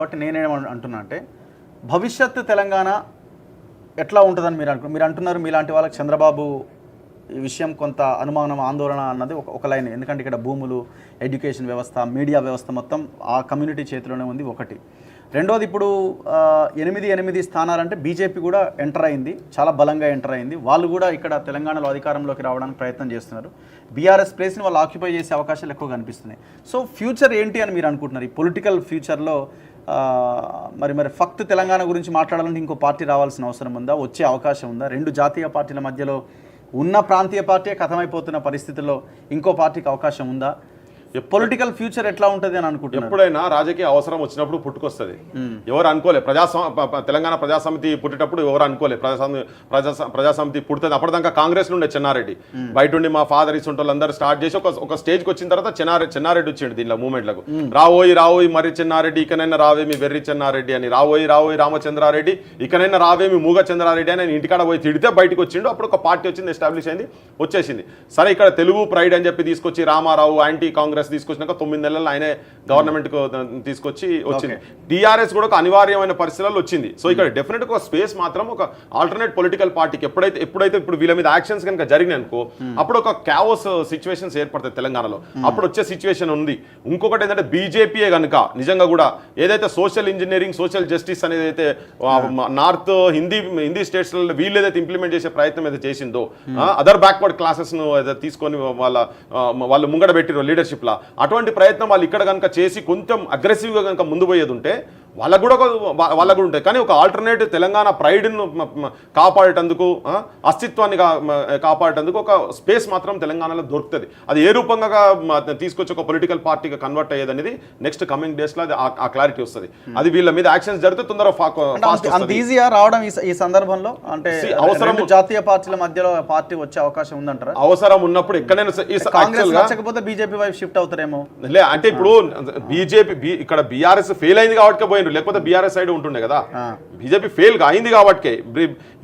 కాబట్టి నేనేమంటున్నా అంటే భవిష్యత్తు తెలంగాణ ఎట్లా ఉంటుందని మీరు అంటున్నారు. మీలాంటి వాళ్ళకి చంద్రబాబు ఈ విషయం కొంత అనుమానం ఆందోళన అన్నది ఒక లైన్. ఎందుకంటే ఇక్కడ భూములు, ఎడ్యుకేషన్ వ్యవస్థ, మీడియా వ్యవస్థ మొత్తం ఆ కమ్యూనిటీ చేతిలోనే ఉంది. ఒకటి. రెండోది, ఇప్పుడు 8 స్థానాలంటే బీజేపీ కూడా ఎంటర్ అయింది, చాలా బలంగా ఎంటర్ అయింది. వాళ్ళు కూడా ఇక్కడ తెలంగాణలో అధికారంలోకి రావడానికి ప్రయత్నం చేస్తున్నారు. బీఆర్ఎస్ ప్లేస్ని వాళ్ళు ఆక్యుపై చేసే అవకాశాలు ఎక్కువ కనిపిస్తున్నాయి. సో ఫ్యూచర్ ఏంటి అని మీరు అనుకుంటున్నారు? ఈ పొలిటికల్ ఫ్యూచర్లో మరి ఫక్త్ తెలంగాణ గురించి మాట్లాడాలంటే ఇంకో పార్టీ రావాల్సిన అవసరం ఉందా? వచ్చే అవకాశం ఉందా? రెండు జాతీయ పార్టీల మధ్యలో ఉన్న ప్రాంతీయ పార్టీ కథమైపోతున్న పరిస్థితుల్లో ఇంకో పార్టీకి అవకాశం ఉందా? పొలిటికల్ ఫ్యూచర్ ఎట్లా ఉంటుంది అని అనుకుంటున్నారు? ఎప్పుడైనా రాజకీయ అవసరం వచ్చినప్పుడు పుట్టుకొస్తుంది. ఎవరు అనుకోలే తెలంగాణ ప్రజాసమితి పుట్టేటప్పుడు ఎవరు అనుకోలే ప్రజాసమితి పుడుతుంది. అప్పటిదాకా కాంగ్రెస్ నుండే చెన్నారెడ్డి బయట ఉండి మా ఫాదర్ ఇసుంటోళ్ళందరూ స్టార్ట్ చేసి ఒక స్టేజ్కి వచ్చిన తర్వాత చెన్నారెడ్డి వచ్చిండు దీనిలో మూమెంట్లకు. రావోయి మరి చెన్నారెడ్డి, ఇకనైనా రావేమి వెర్రి చెన్నారెడ్డి అని, రావోయి రామచంద్రారెడ్డి, ఇకనైనా రావేమి మూగ చంద్రారెడ్డి అని ఇంటికాడ పోయి తిడితే బయటకు వచ్చిండు. అప్పుడు ఒక పార్టీ వచ్చింది, ఎస్టాబ్లిష్ అయింది, వచ్చేసింది. సరే, ఇక్కడ తెలుగు ప్రైడ్ అని చెప్పి తీసుకొచ్చి రామారావు యాంటీ కాంగ్రెస్ తీసుకొచ్చినాక 9 నెలల్లో ఆయనే గవర్నమెంట్ కు తీసుకొచ్చి వచ్చింది. టీఆర్ఎస్ కూడా ఒక అనివార్యమైన పరిస్థితుల్లో వచ్చింది. సో ఇక్కడ డెఫినెట్ ఒక స్పేస్ మాత్రం ఒక ఆల్టర్నేట్ పొలిటికల్ పార్టీకి ఎప్పుడైతే ఇప్పుడు వీళ్ళ మీద యాక్షన్స్ కనుక జరిగినాయి అనుకో, అప్పుడు ఒక క్యావోస్ సిచ్యువేషన్స్ ఏర్పడతాయి తెలంగాణలో. అప్పుడు వచ్చే సిచ్యువేషన్ ఉంది. ఇంకొకటి ఏంటంటే బీజేపీయే కనుక నిజంగా కూడా ఏదైతే సోషల్ ఇంజనీరింగ్, సోషల్ జస్టిస్ అనేది అయితే నార్త్ హిందీ స్టేట్స్ వీళ్ళు ఏదైతే ఇంప్లిమెంట్ చేసే ప్రయత్నం ఏదైతే చేసిందో, అదర్ బ్యాక్వర్డ్ క్లాసెస్ ను తీసుకొని వాళ్ళు ముంగడ పెట్టిరో లీడర్షిప్, అటువంటి ప్రయత్నం వాళ్ళు ఇక్కడ కనుక చేసి కొంచెం అగ్రెసివ్గా కనుక ముందు పోయేది ఉంటే వాళ్ళకు కూడా ఉంటాయి. కానీ ఒక ఆల్టర్నేటివ్ తెలంగాణ ప్రైడ్ను కాపాడేటందుకు, అస్తిత్వాన్ని కాపాడేటందుకు ఒక స్పేస్ మాత్రం తెలంగాణలో దొరుకుతుంది. అది ఏ రూపంగా తీసుకొచ్చి ఒక పొలిటికల్ పార్టీగా కన్వర్ట్ అయ్యేది అనేది నెక్స్ట్ కమింగ్ డేస్లో అది ఆ క్లారిటీ వస్తుంది. అది వీళ్ళ మీద యాక్షన్స్ జరిగితే తొందరగా ఈజీగా రావడం ఈ సందర్భంలో అంటే అవసరం. జాతీయ పార్టీల మధ్యలో పార్టీ వచ్చే అవకాశం ఉందంటారా? అవసరం ఉన్నప్పుడు ఎక్కడైనా బీజేపీ వైపు షిఫ్ట్ అవుతారేమో. అంటే ఇప్పుడు బీజేపీ ఇక్కడ బీఆర్ఎస్ ఫెయిల్ అయింది కాబట్టి లేకపోతే బీఆర్ఎస్ సైడ్ ఉంటుండే కదా. బీజేపీ ఫెయిల్ అయింది కాబట్టి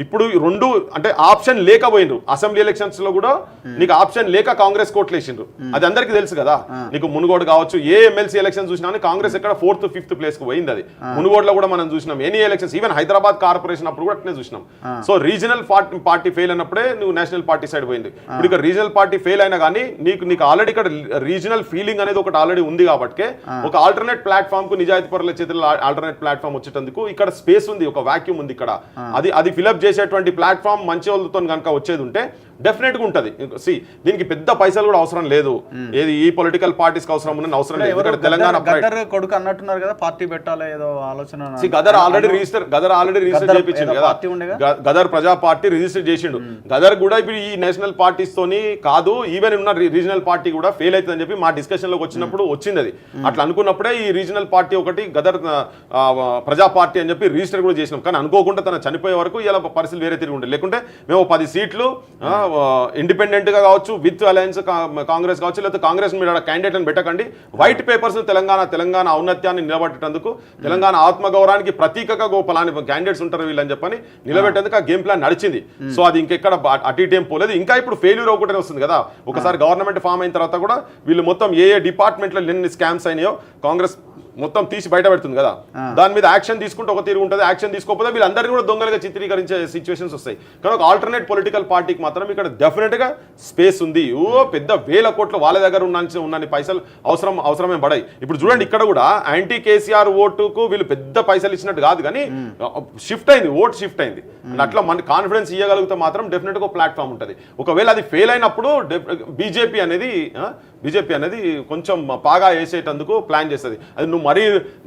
ఇప్పుడు రెండు అంటే ఆప్షన్ లేకపోయిండ్రు. అసెంబ్లీ ఎలక్షన్స్ లో కూడా నీకు ఆప్షన్ లేక కాంగ్రెస్ కోట్లు వేసిండ్రు. అది అందరికీ తెలుసు కదా. నీకు మునుగోడు కావచ్చు, ఏ ఎమ్మెల్సీ ఎలక్షన్ చూసినా కాంగ్రెస్ ఎక్కడ 4th, 5th ప్లేస్ కు పోయింది. అది మునుగోడులో కూడా మనం చూసినాం. Any elections, even Hyderabad corporation అప్పుడు కూడా అట్లనే చూసినాం. సో రీజనల్ పార్టీ ఫెయిల్ అయినప్పుడే నువ్వు నేషనల్ పార్టీ సైడ్ పోయింది. ఇప్పుడు ఇక్కడ రీజనల్ పార్టీ ఫెయిల్ అయినా కానీ నీకు ఆల్రెడీ ఇక్కడ రీజనల్ ఫీలింగ్ అనేది ఒకటి ఆల్రెడీ ఉంది కాబట్టి ఒక ఆల్టర్నేట్ ప్లాట్ఫామ్ కు నిజాయితీ పరుల చేతుల్లో ఆల్టర్నేట్ ప్లాట్ఫామ్ వచ్చేటందుకు ఇక్కడ స్పేస్ ఉంది, ఒక వాక్యూమ్ ఉంది ఇక్కడ. అది ఫిలప్ చేసేటువంటి ప్లాట్ఫామ్ మంచి వాళ్ళతో కనుక వచ్చేది ఉంటే డెఫినెట్ గా ఉంటది. దీనికి పెద్ద పైసలు కూడా అవసరం లేదు. ఏది ఈ పొలిటికల్ పార్టీస్ అవసరం ఉందని అవసరం లేదు. తెలంగాణ కొడుకు అన్నట్టున్నారు కదా, పార్టీ పెట్టాలి ఏదో ఆలోచన. గదర్ ఆల్రెడీ రిజిస్టర్ చేయించింది కదా. గదర్ ప్రజా పార్టీ రిజిస్టర్ చేసిండు. గదర్ కూడా ఇప్పుడు ఈ నేషనల్ పార్టీస్ తోని కాదు, ఈవెన్ ఉన్న రీజనల్ పార్టీ కూడా ఫెయిల్ అవుతుందని చెప్పి మా డిస్కషన్ లోకి వచ్చినప్పుడు వచ్చింది. అది అట్లా అనుకున్నప్పుడే ఈ రీజనల్ పార్టీ ఒకటి గదర్ ప్రజా పార్టీ అని చెప్పి రిజిస్టర్ కూడా చేసినాం. కానీ అనుకోకుండా తన చనిపోయే వరకు ఇలా పరిస్థితులు వేరే తిరిగి ఉండే. లేకుంటే మేము 10 సీట్లు ఇండిపెండెంట్ గా కావచ్చు, విత్ అలయన్స్ కాంగ్రెస్ కావచ్చు, లేకపోతే కాంగ్రెస్ మీద క్యాండిడేట్ అని పెట్టకండి, వైట్ పేపర్స్ తెలంగాణ ఔన్నత్యాన్ని నిలబెట్టేందుకు, తెలంగాణ ఆత్మగౌరవానికి ప్రతీకగా గోపలాని క్యాండిడేట్స్ ఉంటారు వీళ్ళని చెప్పని నిలబెట్టేందుకు ఆ గేమ్ ప్లాన్ నడిచింది. సో అది ఇంకెక్కడ అటు ఇటు ఏం పోలేదు. ఇంకా ఇప్పుడు ఫెయిల్యూర్ ఒకటే వస్తుంది కదా. ఒకసారి గవర్నమెంట్ ఫామ్ అయిన తర్వాత కూడా వీళ్ళు మొత్తం ఏ డిపార్ట్మెంట్లో ఎన్ని స్కామ్స్ అయినాయో కాంగ్రెస్ మొత్తం తీసి బయట పెడుతుంది కదా. దాని మీద యాక్షన్ తీసుకుంటే ఒక తీరు ఉంటుంది, యాక్షన్ తీసుకోకపోతే వీళ్ళందరినీ కూడా దొంగలుగా చిత్రీకరించే సిచ్యువేషన్స్ వస్తాయి. కానీ ఒక ఆల్టర్నేట్ పొలిటికల్ పార్టీకి మాత్రం ఇక్కడ డెఫినెట్ గా స్పేస్ ఉంది. పెద్ద వేల కోట్లు వాళ్ళ దగ్గర ఉన్నన్ని పైసలు అవసరమే పడాయి. ఇప్పుడు చూడండి, ఇక్కడ కూడా యాంటీ కేసీఆర్ ఓటుకు వీళ్ళు పెద్ద పైసలు ఇచ్చినట్టు కాదు, కానీ షిఫ్ట్ అయింది, ఓటు షిఫ్ట్ అయింది. అట్లా మన కాన్ఫిడెన్స్ ఇవ్వగలిగితే మాత్రం డెఫినెట్ గా ప్లాట్ఫామ్ ఉంటుంది. ఒకవేళ అది ఫెయిల్ అయినప్పుడు బీజేపీ అనేది కొంచెం పాగా వేసేటందుకు ప్లాన్ చేస్తుంది. అది నువ్వు మరీ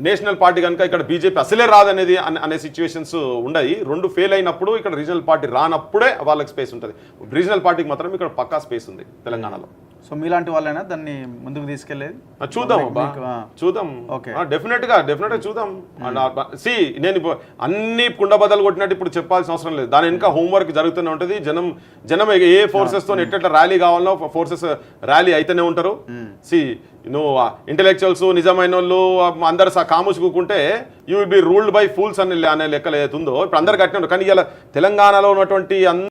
నేషనల్ పార్టీ కనుక ఇక్కడ బీజేపీ అసలే రాదనేది అనే సిచ్యువేషన్స్ ఉన్నాయి. రెండు ఫెయిల్ అయినప్పుడు ఇక్కడ రీజనల్ పార్టీ రానప్పుడే వాళ్ళకి స్పేస్ ఉంటుంది. రీజనల్ పార్టీకి మాత్రం ఇక్కడ పక్కా స్పేస్ ఉంది తెలంగాణలో. సో మీలాంటి వాళ్ళైనా దాన్ని ముందుకు తీసుకెళ్లేది చూద్దాం. డెఫినెట్ గా చూద్దాం. నేను అన్ని కుండబద్దలు కొట్టినట్టు ఇప్పుడు చెప్పాల్సిన అవసరం లేదు. దాని ఇంకా హోంవర్క్ జరుగుతూనే ఉంటుంది. జనం ఏ ఫోర్సెస్ తో ఎట్లా ర్యాలీ కావాలో ఫోర్సెస్ ర్యాలీ అయితేనే ఉంటారు. నువ్వు ఇంటెలెక్చువల్స్ నిజమైన వాళ్ళు అందరు కాముసి కూకుంటే you will be ruled by fools అనే లెక్కలు ఏదైతుందో ఇప్పుడు అందరు కట్టినారు. కానీ ఇలా తెలంగాణలో ఉన్నటువంటి